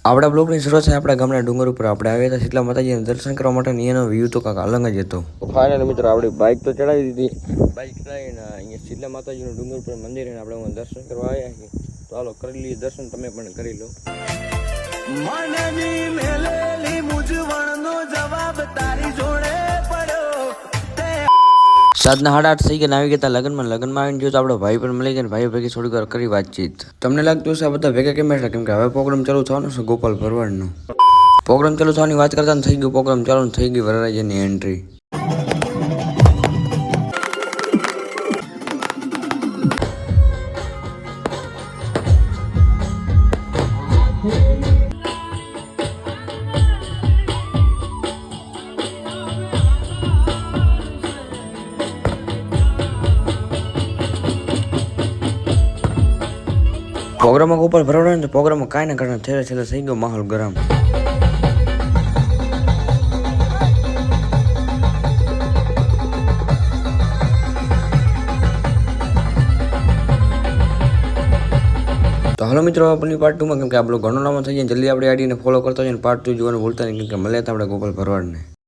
આપણા બ્લોગની શરૂઆત છે આપણા ગામના ડુંગર ઉપર આપણે આવ્યા હતા શીતલા માતાજીને દર્શન કરવા માટે એનો વ્યૂ તો કાંક અલગ જ હતો. ફાઇનલ મિત્રો આપણી બાઇક તો ચડાવી દીધી. બાઇક ચડાવીને અહીંયા શીતલા માતાજીનું ડુંગર ઉપર મંદિર આપણે દર્શન કરવા આવ્યા છીએ. તો હાલો કરી લઈએ દર્શન, તમે પણ કરી લો. મનની મેલેલી મૂંઝવણનો જવાબ તારી જોડે પડ્યો. 7:30 થઈ ગયા આવી ગયા લગ્નમાં આવીને જોયું તો આપણો ભાઈ પણ મળી ગયા. ભાઈ ભેગી થોડીક વાર કરી વાતચીત. તમને લાગતું હશે આ બધા ભેગા કેમ બેઠા, કેમ કે હવે પ્રોગ્રામ ચાલુ થવાનો છે ગોપાલ ભરવાડનો. પ્રોગ્રામ ચાલુ થવાની વાત કરતા થઈ ગયો પ્રોગ્રામ ચાલુ, થઈ ગઈ વરરાજાની એન્ટ્રી. પ્રોગ્રામમાં ગોપાલ ભરવાડ ને પ્રોગ્રામમાં કાંઈ ના કરતા છેલ્લે થઈ ગયો માહોલ ગરમ. તો હાલો મિત્રો આપણી પાર્ટ 2માં, કેમ કે આપણો ઘણો નામ થઈ જાય જલ્દી આપણે આઈડીને ફોલો કરતા હોય ને પાર્ટ 2 જોવાનું ભૂલતા નહીં, કેમ કે મળે તો આપણે ગોપાલ ભરવાડને.